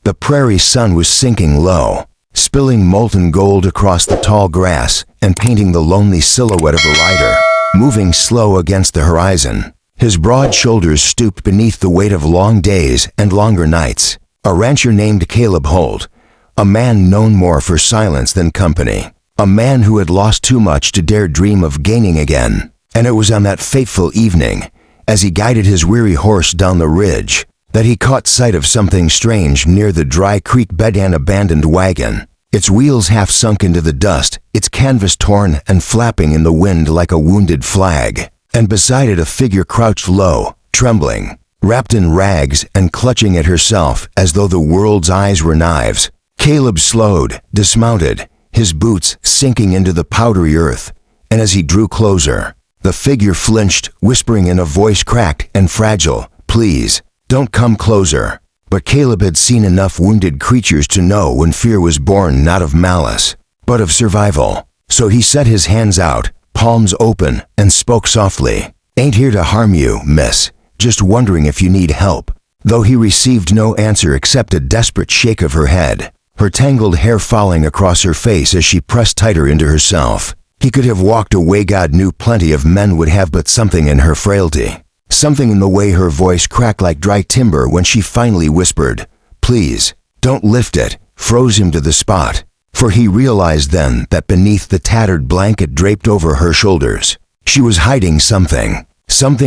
The prairie sun was sinking low, spilling molten gold across the tall grass and painting the lonely silhouette of a rider, moving slow against the horizon. His broad shoulders stooped beneath the weight of long days and longer nights. A rancher named Caleb Holt, a man known more for silence than company, a man who had lost too much to dare dream of gaining again. And it was on that fateful evening, as he guided his weary horse down the ridge, that he caught sight of something strange near the dry creek bed. An abandoned wagon, its wheels half sunk into the dust, its canvas torn and flapping in the wind like a wounded flag, and beside it a figure crouched low, trembling, wrapped in rags and clutching at herself as though the world's eyes were knives. Caleb slowed, dismounted, his boots sinking into the powdery earth, and as he drew closer, the figure flinched, whispering in a voice cracked and fragile, "Please, don't come closer." But Caleb had seen enough wounded creatures to know when fear was born not of malice, but of survival. So he set his hands out, palms open, and spoke softly, "Ain't here to harm you, miss. Just wondering if you need help." Though he received no answer except a desperate shake of her head, her tangled hair falling across her face as she pressed tighter into herself. He could have walked away. God knew plenty of men would have, but something in her frailty, something in the way her voice cracked like dry timber when she finally whispered, "Please, don't lift it," froze him to the spot. For he realized then that beneath the tattered blanket draped over her shoulders, she was hiding something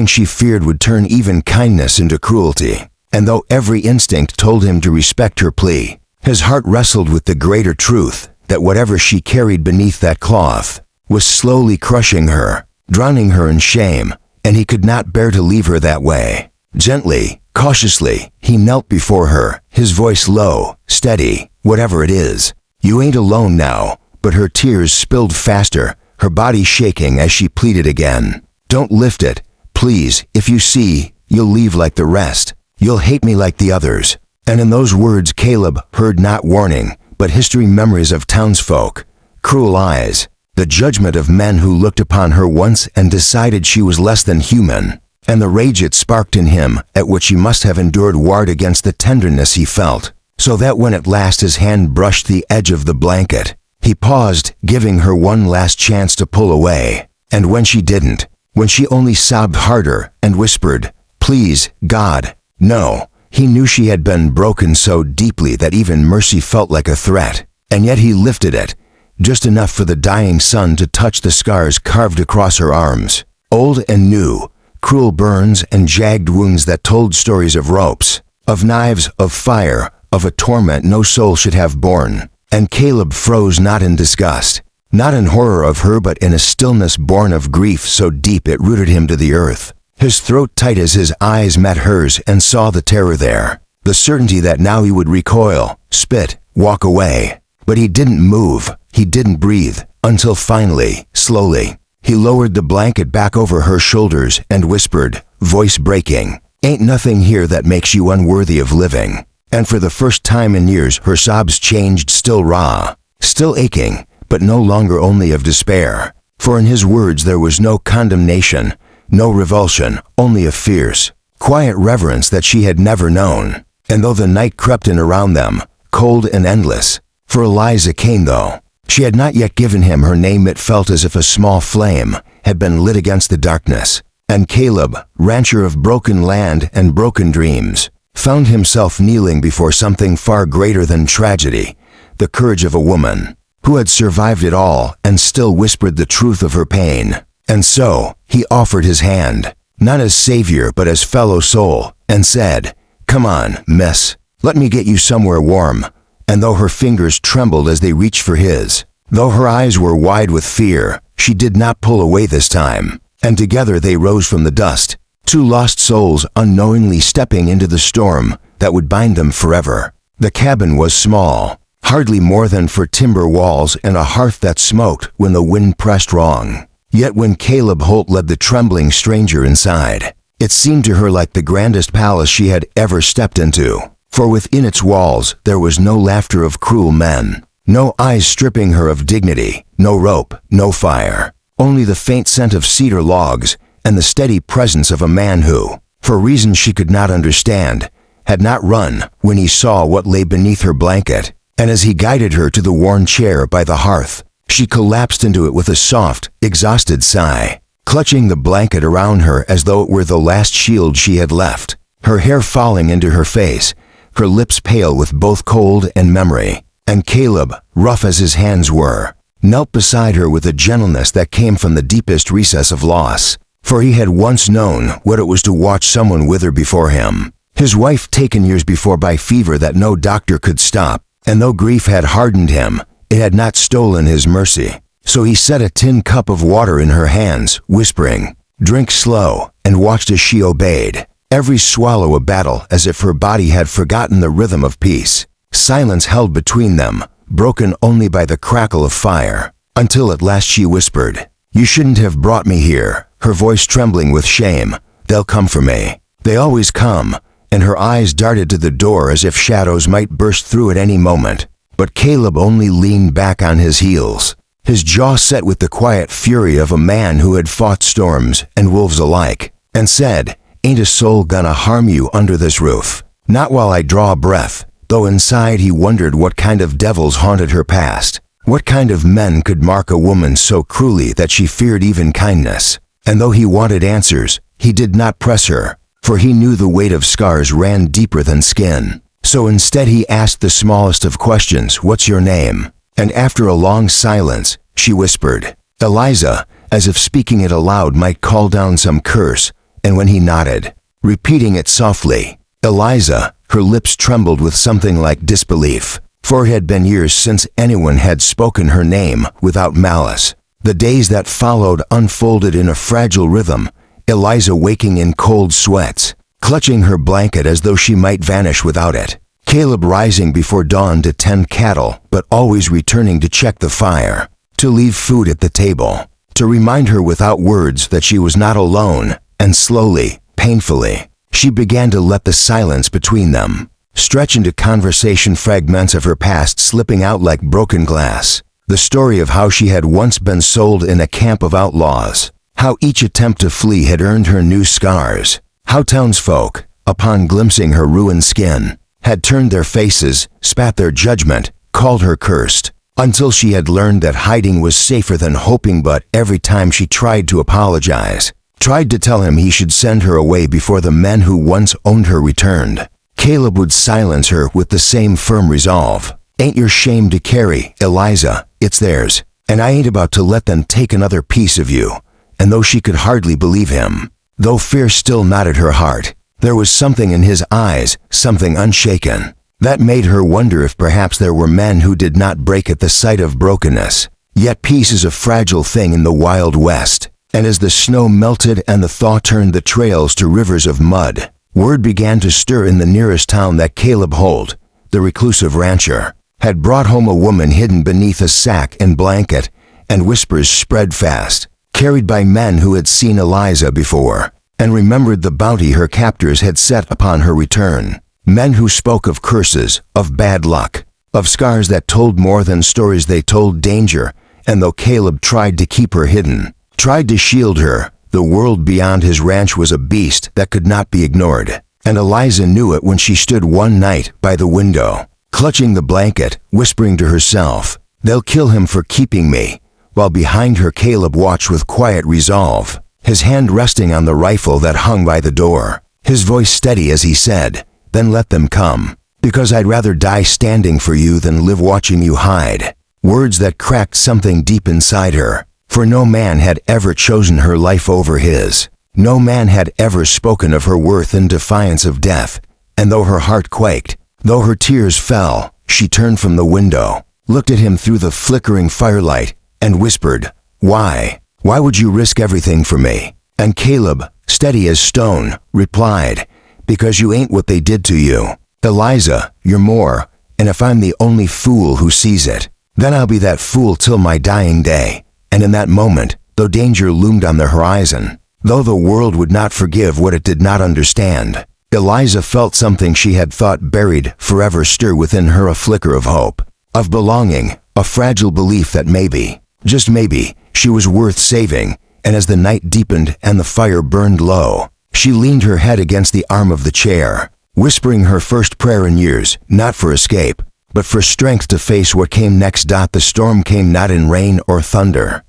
she feared would turn even kindness into cruelty. And though every instinct told him to respect her plea, his heart wrestled with the greater truth that whatever she carried beneath that cloth was slowly crushing her, drowning her in shame, and he could not bear to leave her that way. Gently, cautiously, he knelt before her, his voice low, steady. "Whatever it is, you ain't alone now." But her tears spilled faster, her body shaking as she pleaded again. "Don't lift it, please. If you see, you'll leave like the rest. You'll hate me like the others." And in those words Caleb heard not warning, but history, memories of townsfolk, cruel eyes, the judgment of men who looked upon her once and decided she was less than human, and the rage it sparked in him at what she must have endured warred against the tenderness he felt, so that when at last his hand brushed the edge of the blanket, he paused, giving her one last chance to pull away. And when she didn't, when she only sobbed harder and whispered, "Please, God, no," he knew she had been broken so deeply that even mercy felt like a threat. And yet he lifted it, just enough for the dying sun to touch the scars carved across her arms, old and new, cruel burns and jagged wounds that told stories of ropes, of knives, of fire, of a torment no soul should have borne. And Caleb froze, not in disgust, not in horror of her, but in a stillness born of grief so deep it rooted him to the earth. His throat tight as his eyes met hers and saw the terror there, the certainty that now he would recoil, spit, walk away. But he didn't move, he didn't breathe, until finally, slowly, he lowered the blanket back over her shoulders and whispered, voice breaking, "Ain't nothing here that makes you unworthy of living." And for the first time in years her sobs changed, still raw, still aching, but no longer only of despair. For in his words there was no condemnation, no revulsion, only a fierce, quiet reverence that she had never known. And though the night crept in around them, cold and endless, for Eliza came though she had not yet given him her name, it felt as if a small flame had been lit against the darkness. And Caleb, rancher of broken land and broken dreams, found himself kneeling before something far greater than tragedy, the courage of a woman who had survived it all and still whispered the truth of her pain. And so he offered his hand, not as savior but as fellow soul, and said, "Come on, miss, let me get you somewhere warm." And though her fingers trembled as they reached for his, though her eyes were wide with fear, she did not pull away this time. And together they rose from the dust, two lost souls unknowingly stepping into the storm that would bind them forever. The cabin was small, hardly more than for timber walls and a hearth that smoked when the wind pressed wrong. Yet when Caleb Holt led the trembling stranger inside, it seemed to her like the grandest palace she had ever stepped into. For within its walls there was no laughter of cruel men, no eyes stripping her of dignity, no rope, no fire, only the faint scent of cedar logs and the steady presence of a man who, for reasons she could not understand, had not run when he saw what lay beneath her blanket, and as he guided her to the worn chair by the hearth, she collapsed into it with a soft, exhausted sigh, clutching the blanket around her as though it were the last shield she had left, her hair falling into her face, her lips pale with both cold and memory. And Caleb, rough as his hands were, knelt beside her with a gentleness that came from the deepest recess of loss, for he had once known what it was to watch someone wither before him, his wife taken years before by fever that no doctor could stop, and though grief had hardened him, it had not stolen his mercy. So he set a tin cup of water in her hands, whispering, "Drink slow," and watched as she obeyed, every swallow a battle as if her body had forgotten the rhythm of peace. Silence held between them, broken only by the crackle of fire, until at last she whispered, "You shouldn't have brought me here," her voice trembling with shame. "They'll come for me. They always come," and her eyes darted to the door as if shadows might burst through at any moment. But Caleb only leaned back on his heels, his jaw set with the quiet fury of a man who had fought storms and wolves alike, and said, "Ain't a soul gonna harm you under this roof. Not while I draw a breath," though inside he wondered what kind of devils haunted her past, what kind of men could mark a woman so cruelly that she feared even kindness. And though he wanted answers, he did not press her, for he knew the weight of scars ran deeper than skin. So instead he asked the smallest of questions, "What's your name?" And after a long silence, she whispered, "Eliza," as if speaking it aloud might call down some curse, and when he nodded, repeating it softly, "Eliza," her lips trembled with something like disbelief, for it had been years since anyone had spoken her name without malice. The days that followed unfolded in a fragile rhythm, Eliza waking in cold sweats, clutching her blanket as though she might vanish without it. Caleb rising before dawn to tend cattle, but always returning to check the fire, to leave food at the table, to remind her without words that she was not alone, and slowly, painfully, she began to let the silence between them stretch into conversation, fragments of her past slipping out like broken glass. The story of how she had once been sold in a camp of outlaws, how each attempt to flee had earned her new scars, how townsfolk, upon glimpsing her ruined skin, had turned their faces, spat their judgment, called her cursed, until she had learned that hiding was safer than hoping. But every time she tried to apologize, tried to tell him he should send her away before the men who once owned her returned, Caleb would silence her with the same firm resolve. "Ain't your shame to carry, Eliza, it's theirs, and I ain't about to let them take another piece of you." And though she could hardly believe him, though fear still knotted her heart, there was something in his eyes, something unshaken, that made her wonder if perhaps there were men who did not break at the sight of brokenness. Yet peace is a fragile thing in the Wild West, and as the snow melted and the thaw turned the trails to rivers of mud, word began to stir in the nearest town that Caleb Holt, the reclusive rancher, had brought home a woman hidden beneath a sack and blanket, and whispers spread fast, carried by men who had seen Eliza before, and remembered the bounty her captors had set upon her return. Men who spoke of curses, of bad luck, of scars that told more than stories they told, danger, and though Caleb tried to keep her hidden, tried to shield her, the world beyond his ranch was a beast that could not be ignored. And Eliza knew it when she stood one night by the window, clutching the blanket, whispering to herself, "They'll kill him for keeping me," while behind her Caleb watched with quiet resolve, his hand resting on the rifle that hung by the door, his voice steady as he said, "Then let them come, because I'd rather die standing for you than live watching you hide." Words that cracked something deep inside her, for no man had ever chosen her life over his. No man had ever spoken of her worth in defiance of death, and though her heart quaked, though her tears fell, she turned from the window, looked at him through the flickering firelight, and whispered, "Why? Why would you risk everything for me?" And Caleb, steady as stone, replied, "Because you ain't what they did to you. Eliza, you're more, and if I'm the only fool who sees it, then I'll be that fool till my dying day." And in that moment, though danger loomed on the horizon, though the world would not forgive what it did not understand, Eliza felt something she had thought buried forever stir within her, a flicker of hope, of belonging, a fragile belief that maybe, just maybe, she was worth saving. And as the night deepened and the fire burned low, she leaned her head against the arm of the chair, whispering her first prayer in years, not for escape, but for strength to face what came next. The storm came not in rain or thunder.